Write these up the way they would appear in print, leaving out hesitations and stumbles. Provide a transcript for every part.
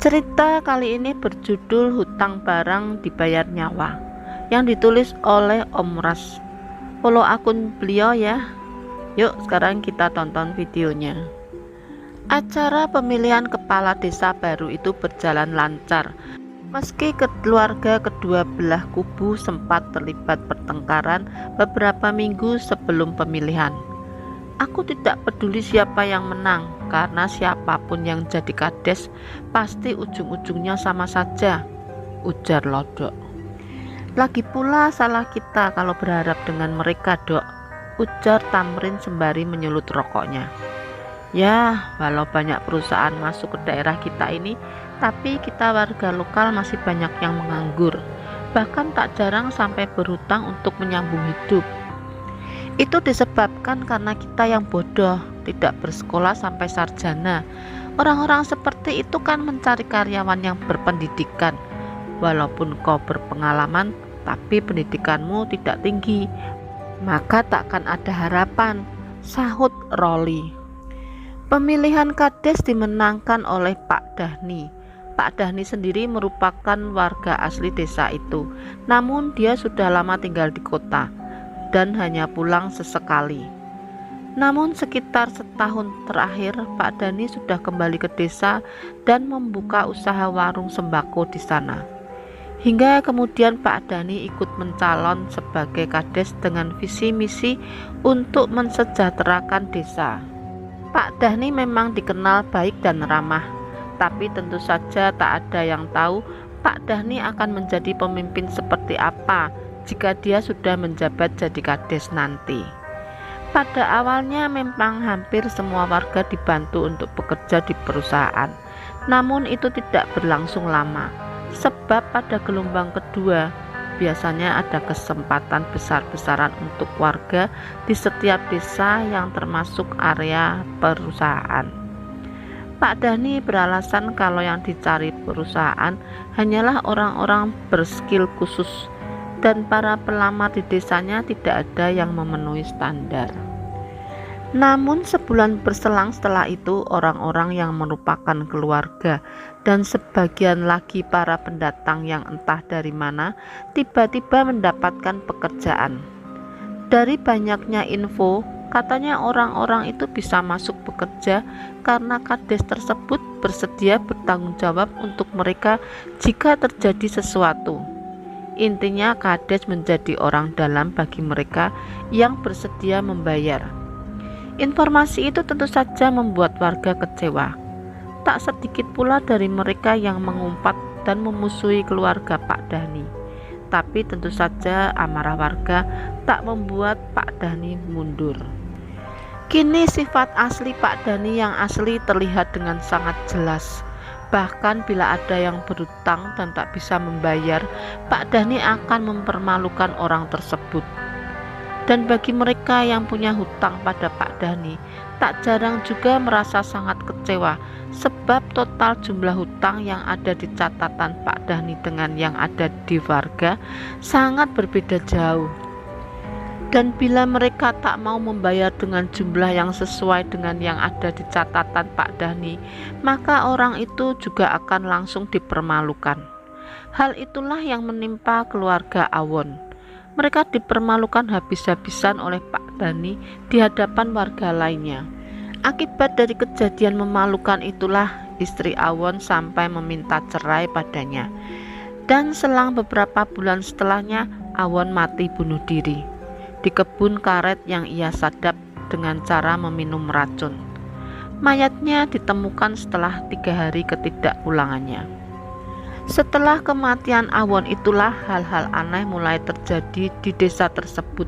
Cerita kali ini berjudul Hutang Barang Dibayar Nyawa, yang ditulis oleh Om Ras. Follow akun beliau ya. Yuk sekarang kita tonton videonya. Acara pemilihan kepala desa baru itu berjalan lancar, meski keluarga kedua belah kubu sempat terlibat pertengkaran beberapa minggu sebelum pemilihan. Aku tidak peduli siapa yang menang, karena siapapun yang jadi kades pasti ujung-ujungnya sama saja, ujar Lodok. Lagi pula salah kita kalau berharap dengan mereka, Dok, ujar Tamrin sembari menyulut rokoknya. Ya, walau banyak perusahaan masuk ke daerah kita ini, tapi kita warga lokal masih banyak yang menganggur, bahkan tak jarang sampai berhutang untuk menyambung hidup. Itu disebabkan karena kita yang bodoh, tidak bersekolah sampai sarjana. Orang-orang seperti itu kan mencari karyawan yang berpendidikan. Walaupun kau berpengalaman, tapi pendidikanmu tidak tinggi, maka takkan ada harapan, sahut Roli. Pemilihan kades dimenangkan oleh Pak Dahni. Pak Dahni sendiri merupakan warga asli desa itu, namun dia sudah lama tinggal di kota dan hanya pulang sesekali. Namun sekitar setahun terakhir Pak Dani sudah kembali ke desa dan membuka usaha warung sembako di sana. Hingga kemudian Pak Dani ikut mencalon sebagai kades dengan visi misi untuk mensejahterakan desa. Pak Dani memang dikenal baik dan ramah, tapi tentu saja tak ada yang tahu Pak Dani akan menjadi pemimpin seperti apa jika dia sudah menjabat jadi kades nanti. Pada awalnya memang hampir semua warga dibantu untuk bekerja di perusahaan, namun itu tidak berlangsung lama, sebab pada gelombang kedua biasanya ada kesempatan besar-besaran untuk warga di setiap desa yang termasuk area perusahaan. Pak Dani beralasan kalau yang dicari perusahaan hanyalah orang-orang berskill khusus, dan para pelamar di desanya tidak ada yang memenuhi standar. Namun sebulan berselang setelah itu, orang-orang yang merupakan keluarga dan sebagian lagi para pendatang yang entah dari mana tiba-tiba mendapatkan pekerjaan. Dari banyaknya info, katanya orang-orang itu bisa masuk bekerja karena kades tersebut bersedia bertanggung jawab untuk mereka jika terjadi sesuatu. Intinya kades menjadi orang dalam bagi mereka yang bersedia membayar. Informasi itu tentu saja membuat warga kecewa. Tak sedikit pula dari mereka yang mengumpat dan memusuhi keluarga Pak Dani. Tapi tentu saja amarah warga tak membuat Pak Dani mundur. Kini sifat asli Pak Dani yang asli terlihat dengan sangat jelas. Bahkan bila ada yang berhutang dan tak bisa membayar, Pak Dani akan mempermalukan orang tersebut. Dan bagi mereka yang punya hutang pada Pak Dani, tak jarang juga merasa sangat kecewa, sebab total jumlah hutang yang ada di catatan Pak Dani dengan yang ada di warga sangat berbeda jauh. Dan bila mereka tak mau membayar dengan jumlah yang sesuai dengan yang ada di catatan Pak Dani, maka orang itu juga akan langsung dipermalukan. Hal itulah yang menimpa keluarga Awon. Mereka dipermalukan habis-habisan oleh Pak Dani di hadapan warga lainnya. Akibat dari kejadian memalukan itulah istri Awon sampai meminta cerai padanya. Dan selang beberapa bulan setelahnya, Awon mati bunuh diri di kebun karet yang ia sadap dengan cara meminum racun. Mayatnya ditemukan setelah 3 hari ketidakpulangannya. Setelah kematian Awon itulah hal-hal aneh mulai terjadi di desa tersebut.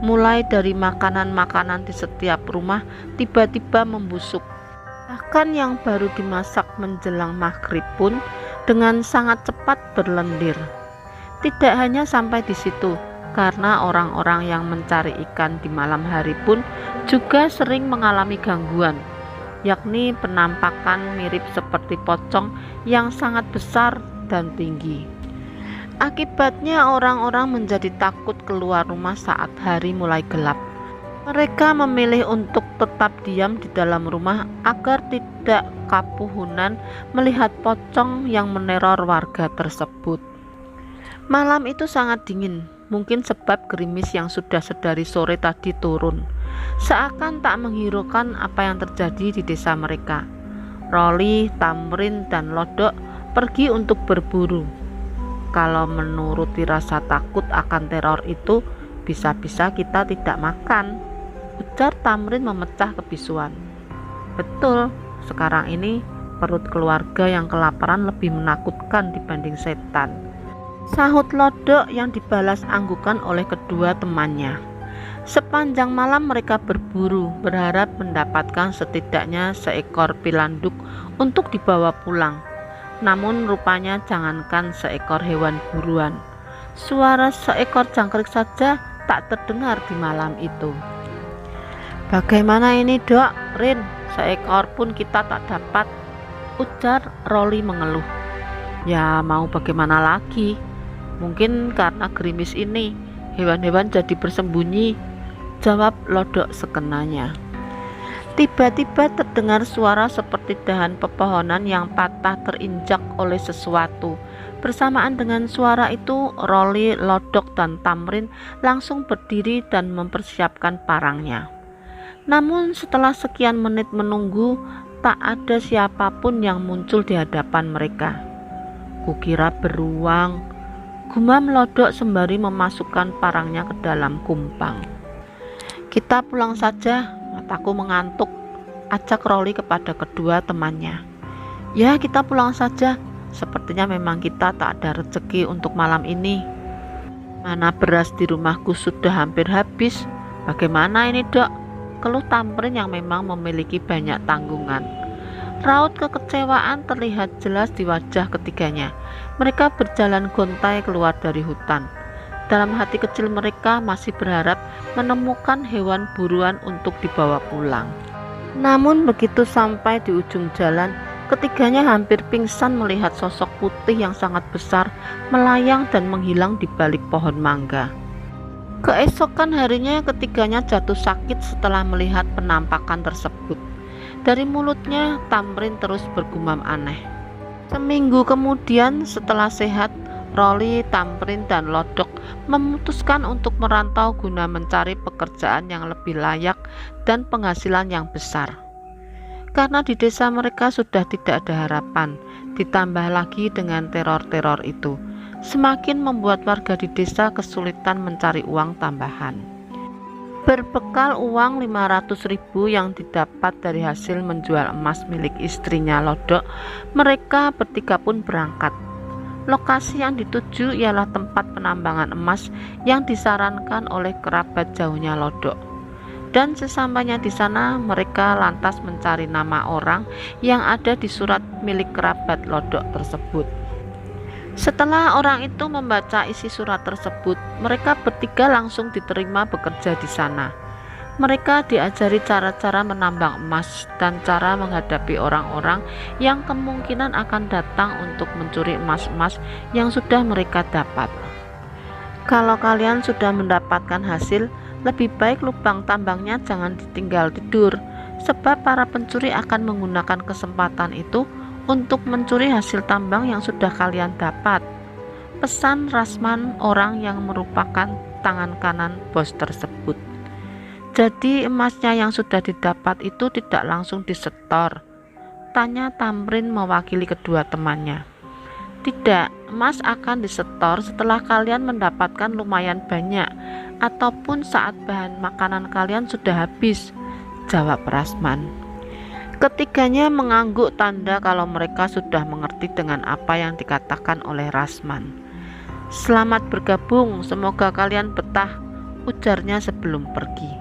Mulai dari makanan-makanan di setiap rumah tiba-tiba membusuk. Bahkan yang baru dimasak menjelang maghrib pun dengan sangat cepat berlendir. Tidak hanya sampai di situ, karena orang-orang yang mencari ikan di malam hari pun juga sering mengalami gangguan, yakni penampakan mirip seperti pocong yang sangat besar dan tinggi. Akibatnya orang-orang menjadi takut keluar rumah saat hari mulai gelap. Mereka memilih untuk tetap diam di dalam rumah agar tidak kapuhunan melihat pocong yang meneror warga tersebut. Malam itu sangat dingin, mungkin sebab gerimis yang sudah sedari sore tadi turun, seakan tak menghiraukan apa yang terjadi di desa mereka. Roli, Tamrin, dan Lodok pergi untuk berburu. Kalau menuruti rasa takut akan teror itu, bisa-bisa kita tidak makan, ujar Tamrin memecah kebisuan. Betul, sekarang ini perut keluarga yang kelaparan lebih menakutkan dibanding setan, sahut Lodok yang dibalas anggukan oleh kedua temannya. Sepanjang malam mereka berburu, berharap mendapatkan setidaknya seekor pilanduk untuk dibawa pulang. Namun rupanya jangankan seekor hewan buruan, suara seekor jangkrik saja tak terdengar di malam itu. Bagaimana ini, Dok? Rin, seekor pun kita tak dapat, ujar Roli mengeluh. Ya mau bagaimana lagi? Mungkin karena gerimis ini hewan-hewan jadi bersembunyi, jawab Lodok sekenanya. Tiba-tiba terdengar suara seperti dahan pepohonan yang patah terinjak oleh sesuatu. Bersamaan dengan suara itu, Roli, Lodok, dan Tamrin langsung berdiri dan mempersiapkan parangnya. Namun setelah sekian menit menunggu, tak ada siapapun yang muncul di hadapan mereka. Kukira beruang, gumam Lodok sembari memasukkan parangnya ke dalam kumpang. Kita pulang saja, mataku mengantuk, ajak Roli kepada kedua temannya. Ya, kita pulang saja, sepertinya memang kita tak ada rezeki untuk malam ini. Mana beras di rumahku sudah hampir habis. Bagaimana ini, Dok? Keluh Tamrin yang memang memiliki banyak tanggungan. Raut kekecewaan terlihat jelas di wajah ketiganya. Mereka berjalan gontai keluar dari hutan. Dalam hati kecil mereka masih berharap menemukan hewan buruan untuk dibawa pulang. Namun begitu sampai di ujung jalan, ketiganya hampir pingsan melihat sosok putih yang sangat besar melayang dan menghilang di balik pohon mangga. Keesokan harinya ketiganya jatuh sakit setelah melihat penampakan tersebut. Dari mulutnya Tamrin terus bergumam aneh. Seminggu kemudian setelah sehat, Roli, Tamrin, dan Lodok memutuskan untuk merantau guna mencari pekerjaan yang lebih layak dan penghasilan yang besar. Karena di desa mereka sudah tidak ada harapan, ditambah lagi dengan teror-teror itu, semakin membuat warga di desa kesulitan mencari uang tambahan. Berbekal uang 500.000 yang didapat dari hasil menjual emas milik istrinya Lodok, mereka bertiga pun berangkat. Lokasi yang dituju ialah tempat penambangan emas yang disarankan oleh kerabat jauhnya Lodok. Dan sesampainya di sana, mereka lantas mencari nama orang yang ada di surat milik kerabat Lodok tersebut. Setelah orang itu membaca isi surat tersebut, mereka bertiga langsung diterima bekerja di sana. Mereka diajari cara-cara menambang emas dan cara menghadapi orang-orang yang kemungkinan akan datang untuk mencuri emas-emas yang sudah mereka dapat. Kalau kalian sudah mendapatkan hasil, lebih baik lubang tambangnya jangan ditinggal tidur, sebab para pencuri akan menggunakan kesempatan itu untuk mencuri hasil tambang yang sudah kalian dapat. Pesan Rasman, orang yang merupakan tangan kanan bos tersebut. Jadi emasnya yang sudah didapat itu tidak langsung disetor? Tanya Tamrin mewakili kedua temannya. Tidak, emas akan disetor setelah kalian mendapatkan lumayan banyak ataupun saat bahan makanan kalian sudah habis, jawab Rasman. Ketiganya mengangguk tanda kalau mereka sudah mengerti dengan apa yang dikatakan oleh Rasman. Selamat bergabung, semoga kalian betah, ujarnya sebelum pergi.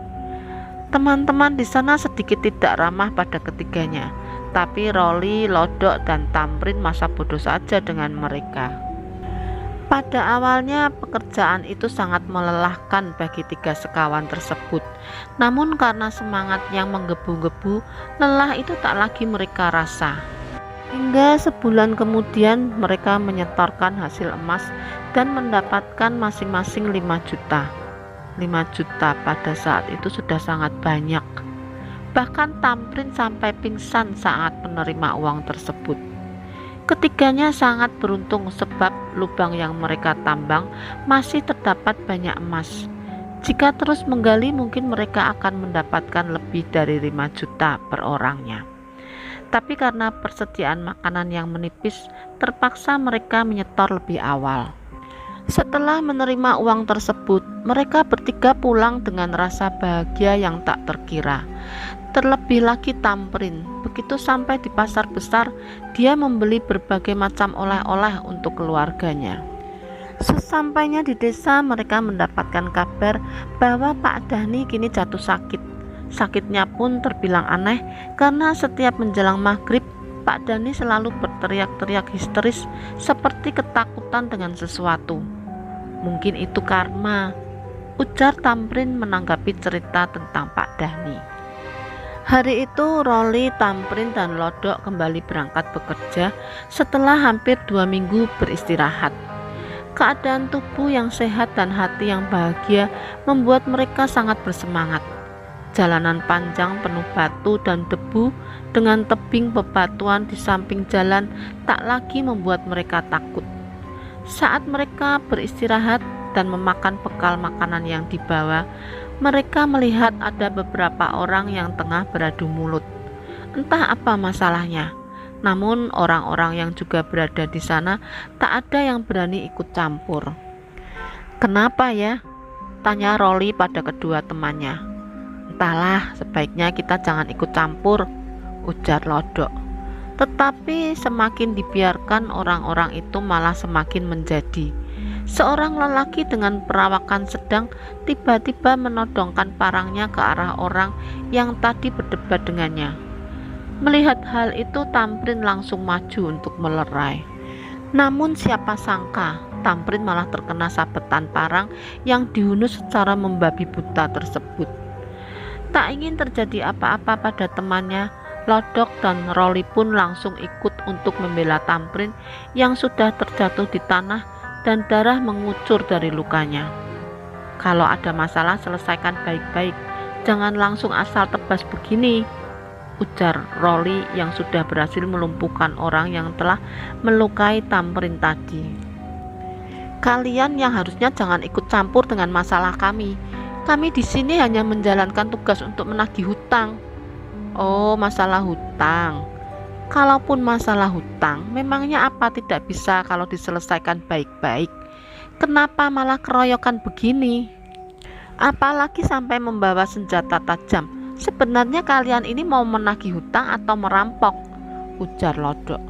Teman-teman di sana sedikit tidak ramah pada ketiganya, tapi Roli, Lodok, dan Tamrin masa bodoh saja dengan mereka. Pada awalnya pekerjaan itu sangat melelahkan bagi tiga sekawan tersebut. Namun karena semangat yang menggebu-gebu, lelah itu tak lagi mereka rasa. Hingga sebulan kemudian mereka menyetorkan hasil emas dan mendapatkan masing-masing 5 juta. 5 juta pada saat itu sudah sangat banyak. Bahkan Tamrin sampai pingsan saat menerima uang tersebut. Ketiganya sangat beruntung sebab lubang yang mereka tambang masih terdapat banyak emas. Jika terus menggali mungkin mereka akan mendapatkan lebih dari 5 juta per orangnya. Tapi karena persediaan makanan yang menipis, terpaksa mereka menyetor lebih awal. Setelah menerima uang tersebut, mereka bertiga pulang dengan rasa bahagia yang tak terkira. Terlebih lagi Tamrin, begitu sampai di pasar besar, dia membeli berbagai macam oleh-oleh untuk keluarganya. Sesampainya di desa, mereka mendapatkan kabar bahwa Pak Dhani kini jatuh sakit. Sakitnya pun terbilang aneh karena setiap menjelang maghrib, Pak Dhani selalu berteriak-teriak histeris seperti ketakutan dengan sesuatu. Mungkin itu karma, ujar Tamrin menanggapi cerita tentang Pak Dhani. Hari itu Roli, Tamrin, dan Lodok kembali berangkat bekerja setelah hampir 2 minggu beristirahat. Keadaan tubuh yang sehat dan hati yang bahagia membuat mereka sangat bersemangat. Jalanan panjang penuh batu dan debu dengan tebing bebatuan di samping jalan tak lagi membuat mereka takut. Saat mereka beristirahat dan memakan bekal makanan yang dibawa, mereka melihat ada beberapa orang yang tengah beradu mulut. Entah apa masalahnya, namun orang-orang yang juga berada di sana tak ada yang berani ikut campur. "Kenapa ya?" tanya Roli pada kedua temannya. "Entahlah, sebaiknya kita jangan ikut campur," ujar Lodok. Tetapi semakin dibiarkan, orang-orang itu malah semakin menjadi. Seorang lelaki dengan perawakan sedang tiba-tiba menodongkan parangnya ke arah orang yang tadi berdebat dengannya. Melihat hal itu, Tamrin langsung maju untuk melerai. Namun siapa sangka, Tamrin malah terkena sabetan parang yang dihunus secara membabi buta tersebut. Tak ingin terjadi apa-apa pada temannya, Lodok dan Roli pun langsung ikut untuk membela Tamrin yang sudah terjatuh di tanah dan darah mengucur dari lukanya. "Kalau ada masalah selesaikan baik-baik, jangan langsung asal tebas begini," ujar Roli yang sudah berhasil melumpuhkan orang yang telah melukai Tamrin tadi. "Kalian yang harusnya jangan ikut campur dengan masalah kami. Kami di sini hanya menjalankan tugas untuk menagih hutang." "Oh, masalah hutang. Kalaupun masalah hutang, memangnya apa tidak bisa kalau diselesaikan baik-baik? Kenapa malah keroyokan begini? Apalagi sampai membawa senjata tajam. Sebenarnya kalian ini mau menagih hutang atau merampok?" ujar Lodok.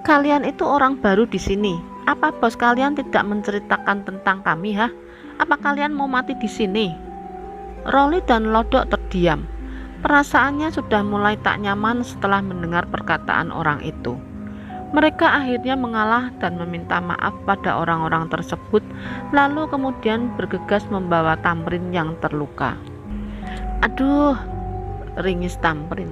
"Kalian itu orang baru di sini. Apa bos kalian tidak menceritakan tentang kami, ha? Apa kalian mau mati di sini?" Roli dan Lodok terdiam. Perasaannya sudah mulai tak nyaman setelah mendengar perkataan orang itu. Mereka akhirnya mengalah dan meminta maaf pada orang-orang tersebut, lalu kemudian bergegas membawa Tamrin yang terluka. "Aduh," ringis Tamrin.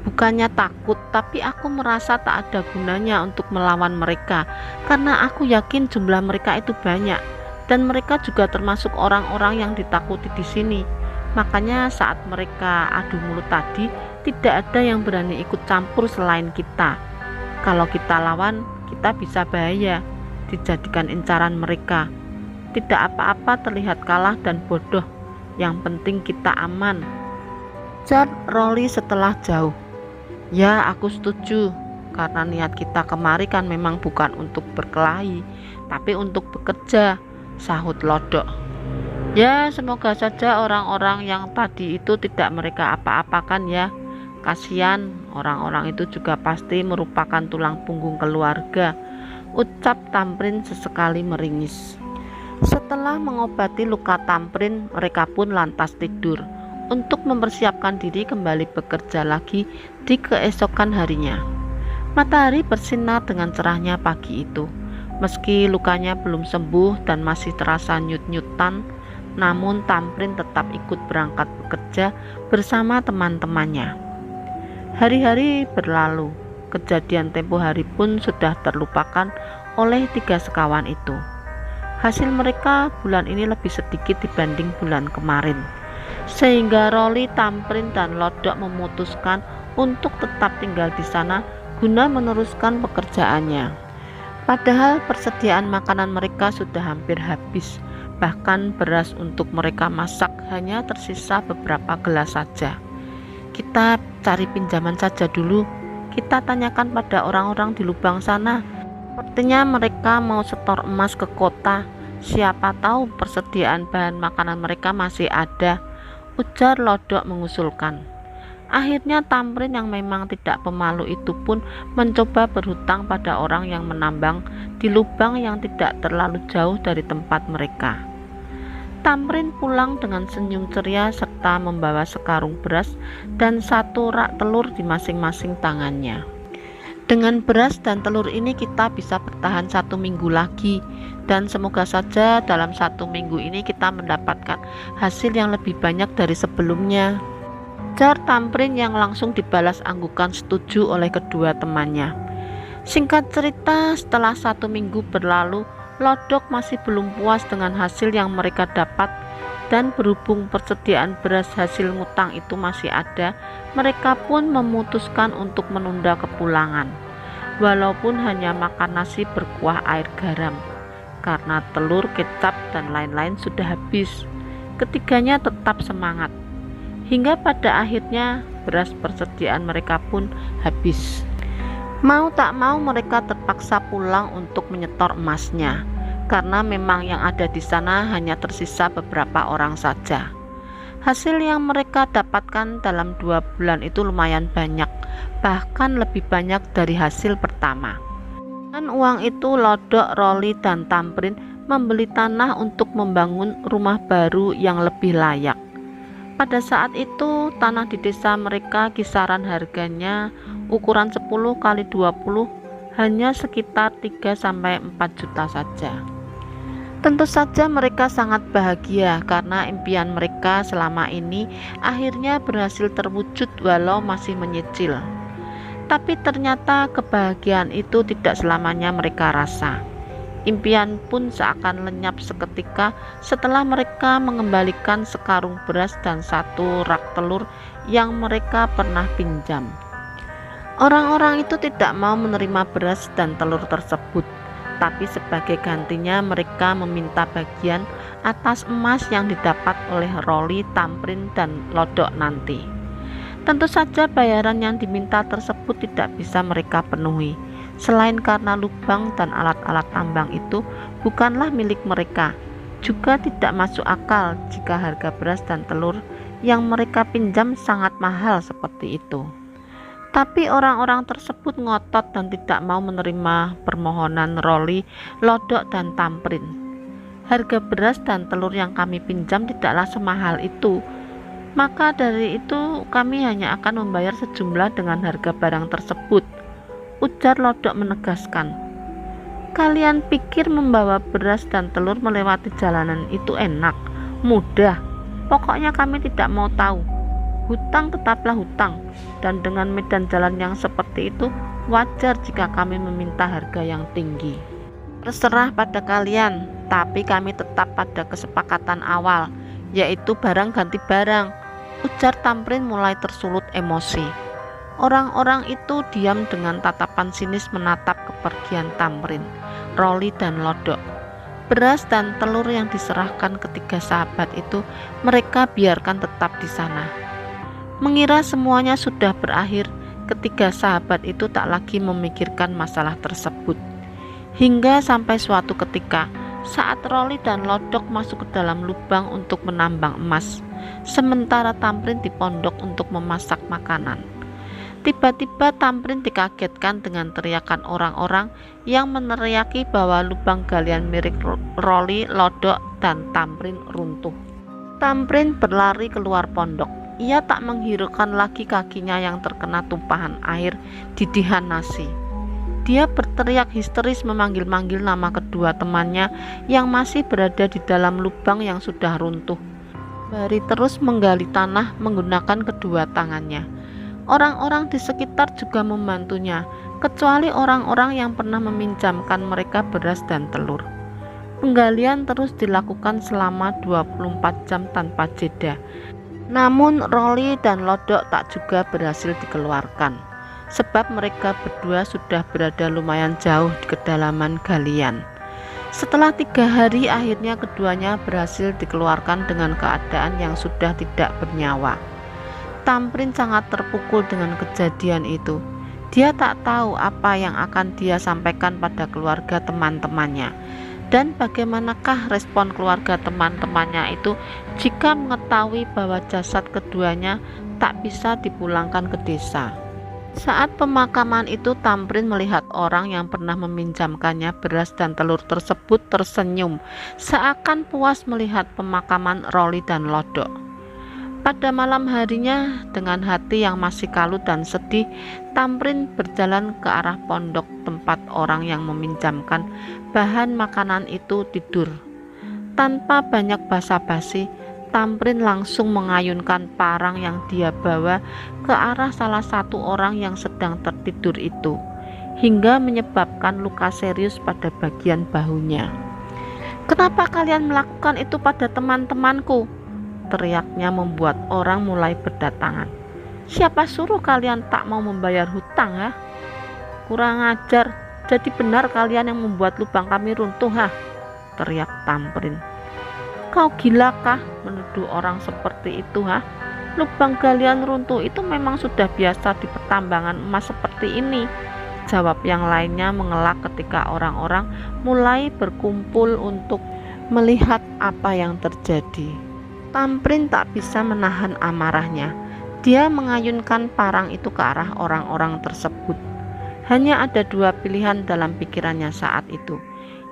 "Bukannya takut, tapi aku merasa tak ada gunanya untuk melawan mereka, karena aku yakin jumlah mereka itu banyak. Dan mereka juga termasuk orang-orang yang ditakuti di sini. Makanya saat mereka adu mulut tadi, tidak ada yang berani ikut campur selain kita. Kalau kita lawan, kita bisa bahaya, dijadikan incaran mereka. Tidak apa-apa terlihat kalah dan bodoh, yang penting kita aman," ujar Roli setelah jauh. "Ya, aku setuju, karena niat kita kemari kan memang bukan untuk berkelahi, tapi untuk bekerja," sahut Lodok. "Ya, semoga saja orang-orang yang tadi itu tidak mereka apa-apakan ya. Kasihan, orang-orang itu juga pasti merupakan tulang punggung keluarga," ucap Tamrin sesekali meringis. Setelah mengobati luka Tamrin, mereka pun lantas tidur untuk mempersiapkan diri kembali bekerja lagi di keesokan harinya. Matahari bersinar dengan cerahnya pagi itu. Meski lukanya belum sembuh dan masih terasa nyut-nyutan, namun Tamrin tetap ikut berangkat bekerja bersama teman-temannya. Hari-hari berlalu, kejadian tempo hari pun sudah terlupakan oleh 3 sekawan itu. Hasil mereka bulan ini lebih sedikit dibanding bulan kemarin, sehingga Roli, Tamrin, dan Lodok memutuskan untuk tetap tinggal di sana guna meneruskan pekerjaannya. Padahal persediaan makanan mereka sudah hampir habis, bahkan beras untuk mereka masak hanya tersisa beberapa gelas saja. Kita cari pinjaman saja dulu, kita tanyakan pada orang-orang di lubang sana. Sepertinya mereka mau setor emas ke kota. Siapa tahu persediaan bahan makanan mereka masih ada, ujar Lodok mengusulkan. Akhirnya Tamrin yang memang tidak pemalu itu pun mencoba berhutang pada orang yang menambang di lubang yang tidak terlalu jauh dari tempat mereka. Tamrin pulang dengan senyum ceria serta membawa sekarung beras dan 1 rak telur di masing-masing tangannya. Dengan beras dan telur ini kita bisa bertahan 1 minggu lagi, dan semoga saja dalam 1 minggu ini kita mendapatkan hasil yang lebih banyak dari sebelumnya, ujar Tamrin yang langsung dibalas anggukan setuju oleh kedua temannya. Singkat cerita, setelah 1 minggu berlalu, Lodok masih belum puas dengan hasil yang mereka dapat, dan berhubung persediaan beras hasil ngutang itu masih ada, mereka pun memutuskan untuk menunda kepulangan, walaupun hanya makan nasi berkuah air garam, karena telur, kecap, dan lain-lain sudah habis. Ketiganya tetap semangat, hingga pada akhirnya beras persediaan mereka pun habis. Mau tak mau mereka terpaksa pulang untuk menyetor emasnya, karena memang yang ada di sana hanya tersisa beberapa orang saja. Hasil yang mereka dapatkan dalam 2 bulan itu lumayan banyak, bahkan lebih banyak dari hasil pertama. Dengan uang itu Lodok, Roli, dan Tamrin membeli tanah untuk membangun rumah baru yang lebih layak. Pada saat itu tanah di desa mereka kisaran harganya ukuran 10 kali 20 hanya sekitar 3-4 juta saja. Tentu saja mereka sangat bahagia karena impian mereka selama ini akhirnya berhasil terwujud walau masih menyicil. Tapi ternyata kebahagiaan itu tidak selamanya mereka rasa. Impian pun seakan lenyap seketika setelah mereka mengembalikan sekarung beras dan 1 rak telur yang mereka pernah pinjam. Orang-orang itu tidak mau menerima beras dan telur tersebut, tapi sebagai gantinya mereka meminta bagian atas emas yang didapat oleh Roli, Tamrin, dan Lodok nanti. Tentu saja bayaran yang diminta tersebut tidak bisa mereka penuhi, selain karena lubang dan alat-alat tambang itu bukanlah milik mereka. Juga tidak masuk akal jika harga beras dan telur yang mereka pinjam sangat mahal seperti itu. Tapi orang-orang tersebut ngotot dan tidak mau menerima permohonan Roli, Lodok, dan Tamrin. Harga beras dan telur yang kami pinjam tidaklah semahal itu, maka dari itu kami hanya akan membayar sejumlah dengan harga barang tersebut, ujar Lodok menegaskan. Kalian pikir membawa beras dan telur melewati jalanan itu enak, mudah? Pokoknya kami tidak mau tahu. Hutang tetaplah hutang, dan dengan medan jalan yang seperti itu wajar jika kami meminta harga yang tinggi. Terserah pada kalian, tapi kami tetap pada kesepakatan awal, yaitu barang ganti barang, ujar Tamrin mulai tersulut emosi. Orang-orang itu diam dengan tatapan sinis menatap kepergian Tamrin, Roli, dan Lodok. Beras dan telur yang diserahkan ketiga sahabat itu mereka biarkan tetap di sana. Mengira semuanya sudah berakhir, ketiga sahabat itu tak lagi memikirkan masalah tersebut. Hingga sampai suatu ketika, saat Roli dan Lodok masuk ke dalam lubang untuk menambang emas, sementara Tamrin di pondok untuk memasak makanan. Tiba-tiba Tamrin dikagetkan dengan teriakan orang-orang yang meneriaki bahwa lubang galian milik Roli, Lodok, dan Tamrin runtuh. Tamrin berlari keluar pondok. Ia tak menghiraukan lagi kakinya yang terkena tumpahan air didihan nasi. Dia berteriak histeris memanggil-manggil nama kedua temannya yang masih berada di dalam lubang yang sudah runtuh. Bari terus menggali tanah menggunakan kedua tangannya. Orang-orang di sekitar juga membantunya, kecuali orang-orang yang pernah meminjamkan mereka beras dan telur. Penggalian terus dilakukan selama 24 jam tanpa jeda. Namun Rolly dan Lodok tak juga berhasil dikeluarkan, sebab mereka berdua sudah berada lumayan jauh di kedalaman galian. Setelah 3 hari akhirnya keduanya berhasil dikeluarkan dengan keadaan yang sudah tidak bernyawa. Tamrin sangat terpukul dengan kejadian itu. Dia tak tahu apa yang akan dia sampaikan pada keluarga teman-temannya. Dan bagaimanakah respon keluarga teman-temannya itu jika mengetahui bahwa jasad keduanya tak bisa dipulangkan ke desa. Saat pemakaman itu Tamrin melihat orang yang pernah meminjamkannya beras dan telur tersebut tersenyum, seakan puas melihat pemakaman Rolly dan Lodok. Pada malam harinya, dengan hati yang masih kalut dan sedih, Tamrin berjalan ke arah pondok tempat orang yang meminjamkan bahan makanan itu tidur. Tanpa banyak basa-basi, Tamrin langsung mengayunkan parang yang dia bawa ke arah salah satu orang yang sedang tertidur itu, hingga menyebabkan luka serius pada bagian bahunya. "Kenapa kalian melakukan itu pada teman-temanku?" teriaknya membuat orang mulai berdatangan. "Siapa suruh kalian tak mau membayar hutang, ha? Kurang ajar, jadi benar kalian yang membuat lubang kami runtuh, ha?" teriak Tamrin. "Kau gila kah menuduh orang seperti itu, ha? Lubang galian runtuh itu memang sudah biasa di pertambangan emas seperti ini," jawab yang lainnya mengelak ketika orang-orang mulai berkumpul untuk melihat apa yang terjadi. Tamrin tak bisa menahan amarahnya. Dia mengayunkan parang itu ke arah orang-orang tersebut. Hanya ada 2 pilihan dalam pikirannya saat itu,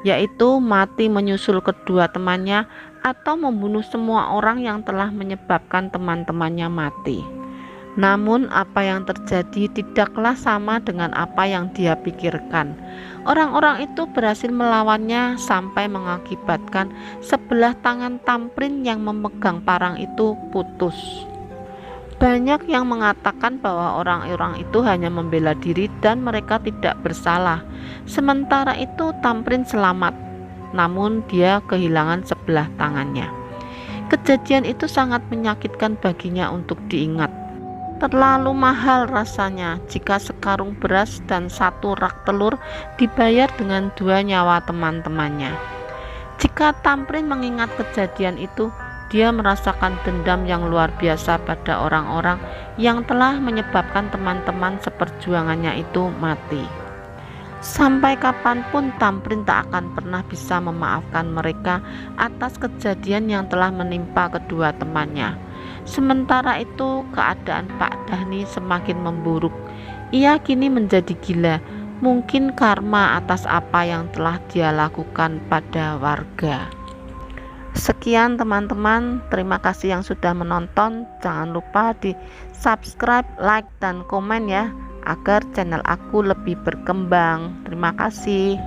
yaitu mati menyusul kedua temannya atau membunuh semua orang yang telah menyebabkan teman-temannya mati. Namun apa yang terjadi tidaklah sama dengan apa yang dia pikirkan. Orang-orang itu berhasil melawannya sampai mengakibatkan sebelah tangan Tamrin yang memegang parang itu putus. Banyak yang mengatakan bahwa orang-orang itu hanya membela diri dan mereka tidak bersalah. Sementara itu Tamrin selamat, namun dia kehilangan sebelah tangannya. Kejadian itu sangat menyakitkan baginya untuk diingat. Terlalu mahal rasanya jika sekarung beras dan 1 rak telur dibayar dengan 2 nyawa teman-temannya. Jika Tamrin mengingat kejadian itu, dia merasakan dendam yang luar biasa pada orang-orang yang telah menyebabkan teman-teman seperjuangannya itu mati. Sampai kapanpun Tamrin tak akan pernah bisa memaafkan mereka atas kejadian yang telah menimpa kedua temannya. Sementara itu keadaan Pak Dhani semakin memburuk. Ia kini menjadi gila, mungkin karma atas apa yang telah dia lakukan pada warga. Sekian teman-teman, terima kasih yang sudah menonton. Jangan lupa di subscribe, like, dan komen ya, agar channel aku lebih berkembang. Terima kasih.